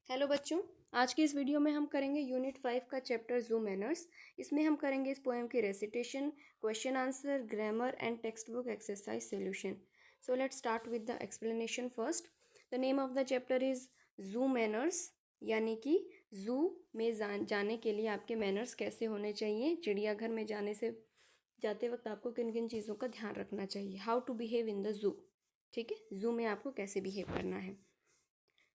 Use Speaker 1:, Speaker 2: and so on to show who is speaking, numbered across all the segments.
Speaker 1: Hello बच्चों, आज की इस वीडियो में हम करेंगे यूनिट 5 का चैप्टर जू मैनर्स। इसमें हम करेंगे इस पोएम की recitation, question answer, grammar and text book exercise solution. So let's start with the explanation first. The name of the chapter is जू मैनर्स, यानी कि जू में जाने के लिए आपके मैनर्स कैसे होने चाहिए। चिड़ियाघर में जाते वक्त आपको किन किन चीज़ों का ध्यान रखना चाहिए। How to behave in the zoo, ठीक है, जू में आपको कैसे बिहेव करना है।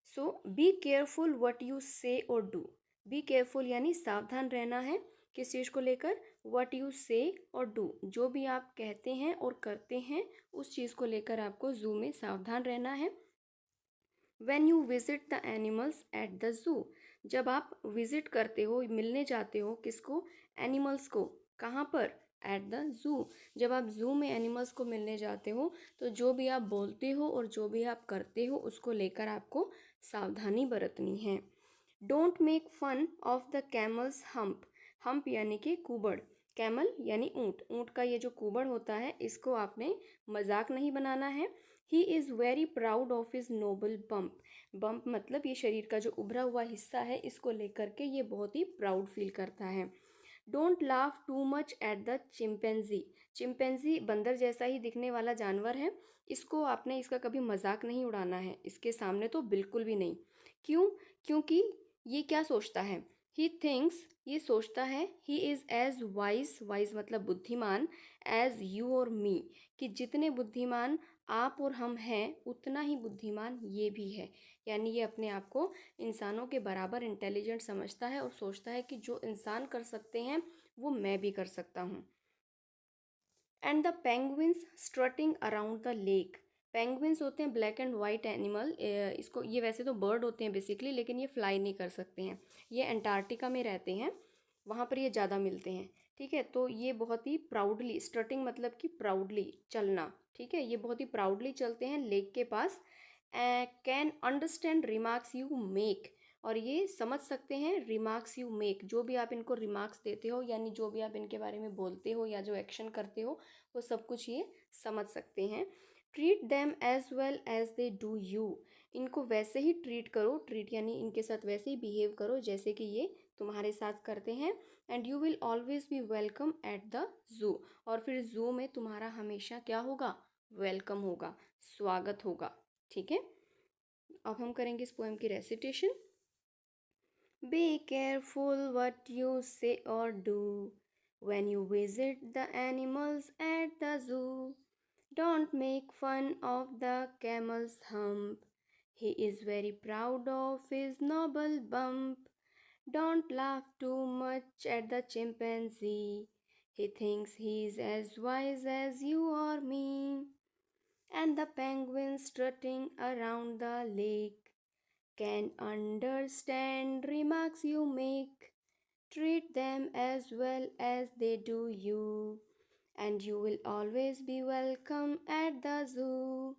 Speaker 1: सो बी केयरफुल वट यू से और डू। बी केयरफुल यानी सावधान रहना है किस चीज़ को लेकर। वट यू से और डू, जो भी आप कहते हैं और करते हैं उस चीज़ को लेकर आपको जू में सावधान रहना है। When you visit the animals at the zoo, जब आप विजिट करते हो, मिलने जाते हो किसको, एनिमल्स को, कहाँ पर, एट द जू। जब आप जू में एनिमल्स को मिलने जाते हो तो जो भी आप बोलते हो और जो भी आप करते हो उसको लेकर आपको सावधानी बरतनी है। Don't make fun of the camel's hump. Hump यानी कि कुबड़, कैमल यानी ऊँट, ऊँट का ये जो कुबड़ होता है इसको आपने मजाक नहीं बनाना है। He is very proud of his noble bump. Bump मतलब ये शरीर का जो उभरा हुआ हिस्सा है, इसको लेकर के ये बहुत ही प्राउड फील करता है। Don't laugh too much at the chimpanzee. Chimpanzee बंदर जैसा ही दिखने वाला जानवर है, इसको आपने इसका कभी मजाक नहीं उड़ाना है, इसके सामने तो बिल्कुल भी नहीं। क्यों? क्योंकि ये क्या सोचता है, ही थिंक्स, ये सोचता है, he is age wise, wise मतलब बुद्धिमान, एज यू और मी, कि जितने बुद्धिमान आप और हम हैं उतना ही बुद्धिमान ये भी है। यानी ये अपने आप को इंसानों के बराबर इंटेलिजेंट समझता है और सोचता है कि जो इंसान कर सकते हैं वो मैं भी कर सकता हूँ। And the penguins strutting around the lake. Penguins होते हैं ब्लैक एंड वाइट एनिमल, इसको, ये वैसे तो बर्ड होते हैं बेसिकली, लेकिन ये फ्लाई नहीं कर सकते हैं। ये अंटार्कटिका में रहते हैं, वहाँ पर ये ज़्यादा मिलते हैं। ठीक है, तो ये बहुत ही प्राउडली, स्ट्रटिंग मतलब कि प्राउडली चलना, ठीक है, ये बहुत ही प्राउडली चलते हैं लेक के पास। Can understand remarks you make, और ये समझ सकते हैं रिमार्क्स यू मेक, जो भी आप इनको रिमार्क्स देते हो, यानी जो भी आप इनके बारे में बोलते हो या जो एक्शन करते हो वो सब कुछ ये समझ सकते हैं। Treat them as well as they do you. इनको वैसे ही ट्रीट करो, ट्रीट यानी इनके साथ वैसे ही बिहेव करो जैसे कि ये तुम्हारे साथ करते हैं। And you will always be welcome eight the जू, और फिर जू में तुम्हारा हमेशा क्या होगा, वेलकम होगा, स्वागत होगा। ठीक है, अब हम करेंगे इस पोएम की recitation. Be careful what you say or do when you visit the animals at the zoo. Don't make fun of the camel's hump. He is very proud of his noble bump. Don't laugh too much at the chimpanzee. He thinks he's as wise as you or me. And the penguin strutting around the lake can understand remarks you make. Treat them as well as they do you, and you will always be welcome at the zoo.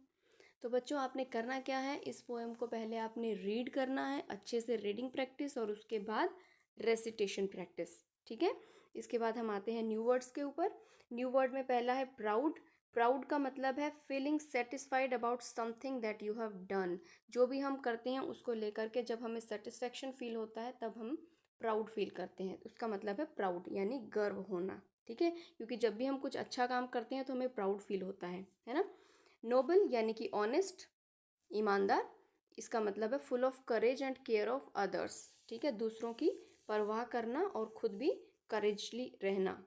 Speaker 1: तो बच्चों, आपने करना क्या है, इस poem को पहले आपने रीड करना है, अच्छे से रीडिंग प्रैक्टिस, और उसके बाद रेसिटेशन प्रैक्टिस। ठीक है, इसके बाद हम आते हैं न्यू वर्ड्स के ऊपर। न्यू वर्ड में पहला है प्राउड। प्राउड का मतलब है feeling satisfied about something that you have done. जो भी हम करते हैं उसको लेकर के जब हमें सेटिस्फेक्शन फील होता है तब हम प्राउड फील करते हैं, उसका मतलब है प्राउड यानी गर्व होना। ठीक है, क्योंकि जब भी हम कुछ अच्छा काम करते हैं तो हमें प्राउड फील होता है ना। नोबल यानी कि ऑनेस्ट, ईमानदार, इसका मतलब है full of courage and care of others. ठीक है, दूसरों की परवाह करना और खुद भी करेजली रहना।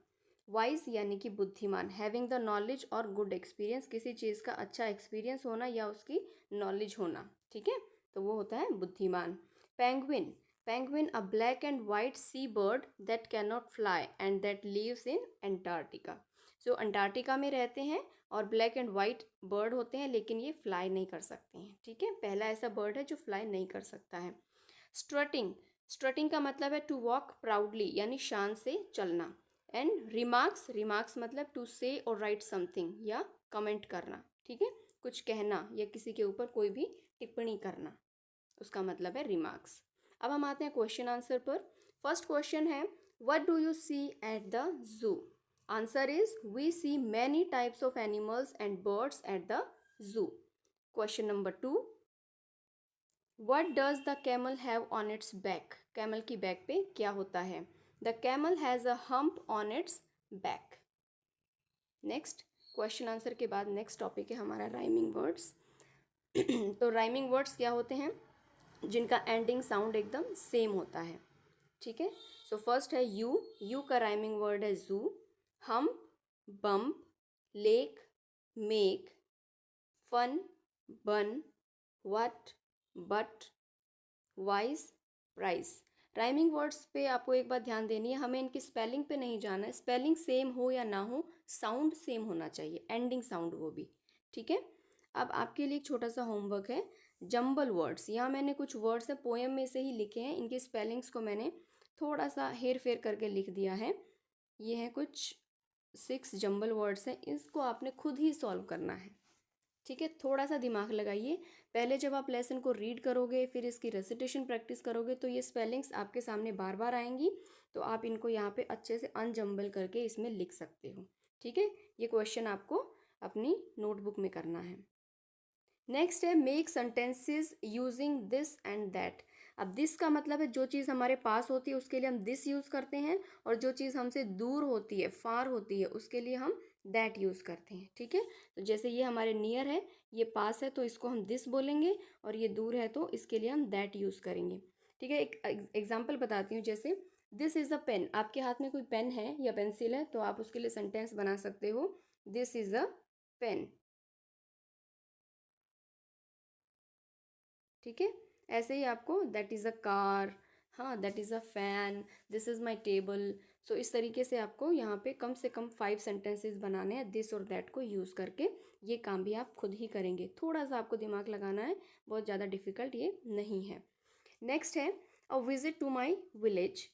Speaker 1: वाइज यानी कि बुद्धिमान, हैविंग द नॉलेज और गुड एक्सपीरियंस, किसी चीज़ का अच्छा एक्सपीरियंस होना या उसकी नॉलेज होना। ठीक है, तो वो होता है बुद्धिमान। Penguin, penguin a black and white sea bird that can not fly and that lives in Antarctica. जो अंटार्कटिका में रहते हैं और ब्लैक एंड वाइट बर्ड होते हैं, लेकिन ये फ्लाई नहीं कर सकते हैं। ठीक है, पहला ऐसा बर्ड है जो फ्लाई नहीं कर सकता है। स्ट्रटिंग, स्ट्रटिंग का मतलब है टू वॉक प्राउडली यानी शान से चलना। एंड रिमार्क्स, रिमार्क्स मतलब टू से और राइट समथिंग या कमेंट करना। ठीक है, कुछ कहना या किसी के ऊपर कोई भी टिप्पणी करना, उसका मतलब है रिमार्क्स। अब हम आते हैं क्वेश्चन आंसर पर। फर्स्ट क्वेश्चन है, what do you see at the zoo? Answer is we see many types of animals and birds at the zoo. Question number 2, What does the camel have on its back? Camel की back पे क्या होता है? The camel has a hump on its back. Next question answer के बाद next topic है हमारा rhyming words. तो राइमिंग वर्ड्स क्या होते हैं? जिनका एंडिंग साउंड एकदम सेम होता है। ठीक है, सो फर्स्ट है यू। यू का राइमिंग वर्ड है जू। हम, बम्प, लेक, मेक, फन, बन, what, but, wise, price. Rhyming words पे आपको एक बात ध्यान देनी है, हमें इनकी स्पेलिंग पे नहीं जाना है। स्पेलिंग सेम हो या ना हो, साउंड सेम होना चाहिए, एंडिंग साउंड वो भी। ठीक है, अब आपके लिए एक छोटा सा होमवर्क है, जंबल वर्ड्स। यहाँ मैंने कुछ वर्ड्स है पोएम में से ही लिखे हैं, इनके स्पेलिंग्स को मैंने थोड़ा सा हेर फेर करके लिख दिया है। ये है कुछ 6 जंबल वर्ड्स हैं, इसको आपने खुद ही सॉल्व करना है। ठीक है, थोड़ा सा दिमाग लगाइए। पहले जब आप लेसन को रीड करोगे, फिर इसकी रेसिटेशन प्रैक्टिस करोगे, तो ये स्पेलिंग्स आपके सामने बार बार आएंगी, तो आप इनको यहाँ पे अच्छे से अनजम्बल करके इसमें लिख सकते हो। ठीक है, ये क्वेश्चन आपको अपनी नोटबुक में करना है। नेक्स्ट है make sentences using this and that. अब दिस का मतलब है जो चीज़ हमारे पास होती है उसके लिए हम दिस यूज़ करते हैं, और जो चीज़ हमसे दूर होती है, फार होती है, उसके लिए हम दैट यूज़ करते हैं। ठीक है, तो जैसे ये हमारे नियर है, ये पास है, तो इसको हम दिस बोलेंगे, और ये दूर है तो इसके लिए हम दैट यूज़ करेंगे। ठीक है, एक एग्जाम्पल बताती हूँ। जैसे दिस इज़ अ पेन, आपके हाथ में कोई पेन है या पेंसिल है, तो आप उसके लिए सेंटेंस बना सकते हो, दिस इज़ अ पेन। ठीक है, ऐसे ही आपको दैट इज़ अ कार, हाँ that is a fan, this is my table. So इस तरीके से आपको यहाँ पे कम से कम 5 सेंटेंसेस बनाने हैं दिस और दैट को यूज़ करके। ये काम भी आप खुद ही करेंगे, थोड़ा सा आपको दिमाग लगाना है, बहुत ज़्यादा डिफिकल्ट ये नहीं है। नेक्स्ट है a visit to my village.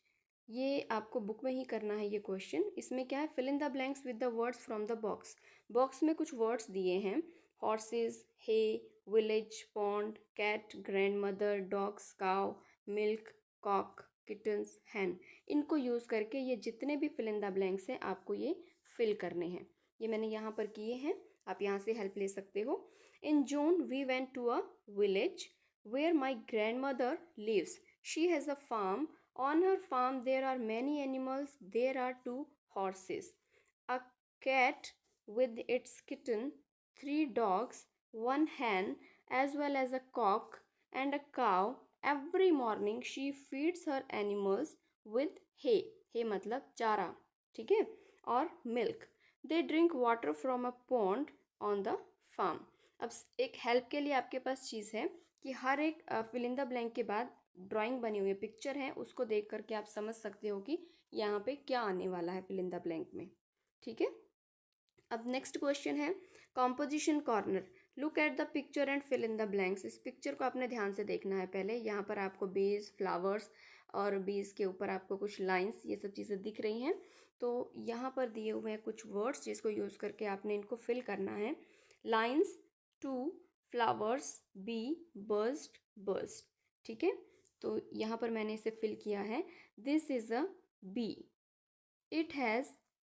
Speaker 1: ये आपको बुक में ही करना है ये क्वेश्चन। इसमें क्या है, fill in the blanks with the words from the box. Box में कुछ वर्ड्स दिए हैं, horses, hay, village, pond, cat, grandmother, dogs, cow, milk, cock, kittens, hen. इनको यूज़ करके ये जितने भी फिल इन द ब्लैंक्स हैं आपको ये फिल करने हैं। ये मैंने यहाँ पर किए हैं, आप यहाँ से हेल्प ले सकते हो। In June we went to a village where my grandmother lives. She has a farm. On her farm, there are many animals. There are 2 horses, a cat with its kitten, 3 dogs, 1 hen, as well as a cock and a cow. Every morning, she feeds her animals with hay. Hay मतलब चारा, ठीक है, और milk. They drink water from a pond on the farm. अब एक help के लिए आपके पास चीज़ है कि हर एक फिल इन द ब्लैंक के बाद ड्राइंग बनी हुई है, पिक्चर है, उसको देख करके आप समझ सकते हो कि यहाँ पे क्या आने वाला है फिल इन द ब्लैंक में। ठीक है, अब नेक्स्ट क्वेश्चन है composition corner. Look at the picture and fill in the blanks. इस पिक्चर को आपने ध्यान से देखना है पहले। यहाँ पर आपको बीज, फ्लावर्स और बीज के ऊपर आपको कुछ लाइंस, ये सब चीज़ें दिख रही हैं। तो यहाँ पर दिए हुए हैं कुछ वर्ड्स जिसको यूज़ करके आपने इनको फिल करना है। Lines, two, flowers, bee, burst, burst. ठीक है, तो यहाँ पर मैंने इसे फिल किया है। This is a bee, it has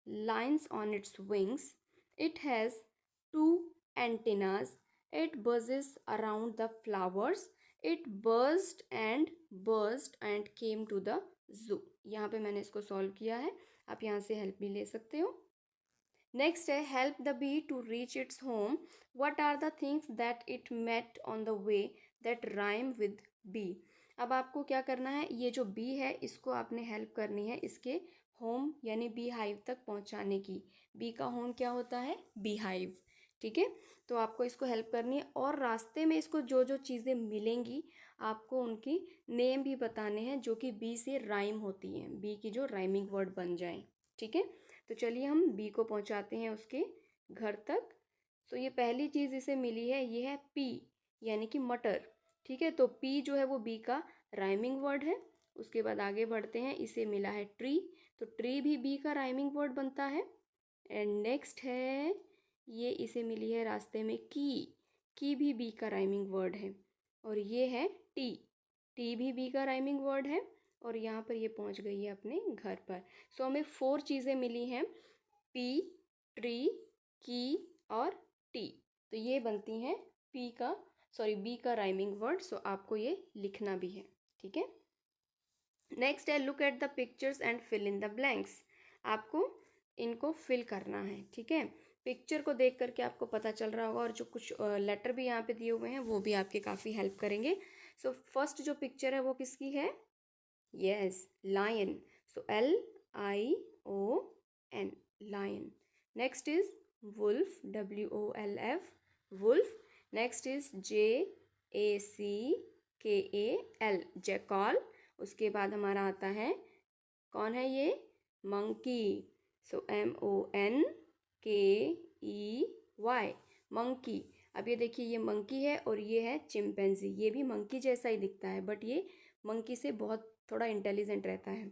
Speaker 1: lines on its wings. It has 2 antennas. It buzzes around the flowers. It buzzed and came to the zoo. यहाँ पे मैंने इसको सॉल्व किया है, आप यहाँ से हेल्प भी ले सकते हो। नेक्स्ट है help the bee to reach its home. What are the things that it met on the way that rhyme with bee. अब आपको क्या करना है, ये जो बी है इसको आपने हेल्प करनी है इसके होम यानी बी हाइव तक पहुंचाने की। बी का होम क्या होता है, बी हाइव। ठीक है, तो आपको इसको हेल्प करनी है, और रास्ते में इसको जो जो चीज़ें मिलेंगी आपको उनकी नेम भी बताने हैं जो कि बी से राइम होती हैं, बी की जो राइमिंग वर्ड बन जाएं। ठीक है, तो चलिए हम बी को पहुंचाते हैं उसके घर तक। तो ये पहली चीज़ इसे मिली है, ये है पी यानी कि मटर। ठीक है, तो पी जो है वो बी का राइमिंग वर्ड है। उसके बाद आगे बढ़ते हैं, इसे मिला है ट्री, तो ट्री भी बी का राइमिंग वर्ड बनता है। एंड नेक्स्ट है ये इसे मिली है रास्ते में की भी बी का राइमिंग वर्ड है। और ये है टी, टी भी बी का राइमिंग वर्ड है, और यहाँ पर ये पहुँच गई है अपने घर पर। सो हमें 4 चीज़ें मिली हैं, पी, ट्री, की और टी। तो ये बनती हैं पी का सॉरी बी का राइमिंग वर्ड, सो आपको ये लिखना भी है, ठीक है। नेक्स्ट है look at the pictures and fill in the blanks. आपको इनको फिल करना है, ठीक है। पिक्चर को देख करके आपको पता चल रहा होगा, और जो कुछ लेटर भी यहाँ पे दिए हुए हैं वो भी आपके काफ़ी हेल्प करेंगे। सो फर्स्ट जो पिक्चर है वो किसकी है? Yes, lion. So LION, lion. Next is wolf, WOLF, wolf. Next is JACKAL, jackal. उसके बाद हमारा आता है, कौन है ये? मंकी। So MONKEY, monkey. अब ये देखिए, ये मंकी है और ये है चिंपैंजी। ये भी मंकी जैसा ही दिखता है, बट ये मंकी से बहुत थोड़ा इंटेलिजेंट रहता है।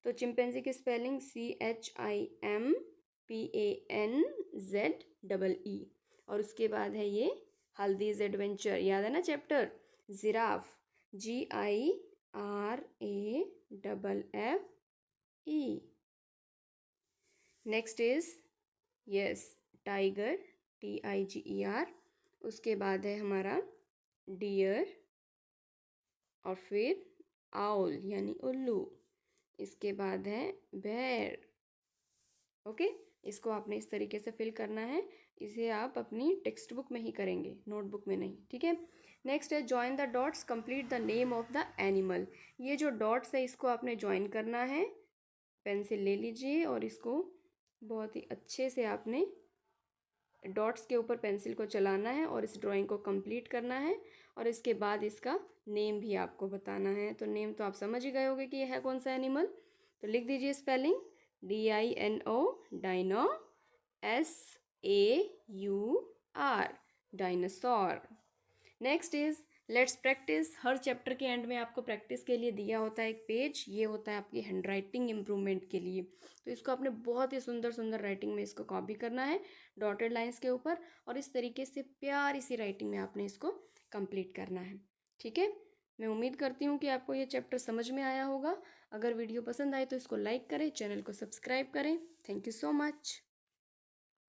Speaker 1: तो चिंपैंजी की स्पेलिंग CHIMPANZEE। और उसके बाद है ये हल्दीज एडवेंचर, याद है ना chapter? Giraffe, GIRAFFE। Next is yes tiger, TIGER। उसके बाद है हमारा डियर, और फिर आउल यानी उल्लू। इसके बाद है बेर। ओके, इसको आपने इस तरीके से फिल करना है। इसे आप अपनी टेक्स्ट बुक में ही करेंगे, नोटबुक में नहीं, ठीक है। नेक्स्ट है join the dots, complete the name of the animal. ये जो डॉट्स है इसको आपने ज्वाइन करना है। पेंसिल ले लीजिए और इसको बहुत ही अच्छे से आपने डॉट्स के ऊपर पेंसिल को चलाना है और इस ड्राइंग को कंप्लीट करना है। और इसके बाद इसका नेम भी आपको बताना है। तो नेम तो आप समझ ही गए होंगे कि यह है कौन सा एनिमल। तो लिख दीजिए spelling, DINO, dino, SAUR, dinosaur. Next is let's practice. हर चैप्टर के एंड में आपको प्रैक्टिस के लिए दिया होता है एक पेज, ये होता है आपकी हैंड राइटिंग इम्प्रूवमेंट के लिए। तो इसको आपने बहुत ही सुंदर सुंदर राइटिंग में इसको कॉपी करना है डॉटेड लाइंस के ऊपर, और इस तरीके से प्यारी सी राइटिंग में आपने इसको कंप्लीट करना है, ठीक है। मैं उम्मीद करती हूँ कि आपको ये चैप्टर समझ में आया होगा। अगर वीडियो पसंद आए तो इसको लाइक करें, चैनल को सब्सक्राइब करें। Thank you so much.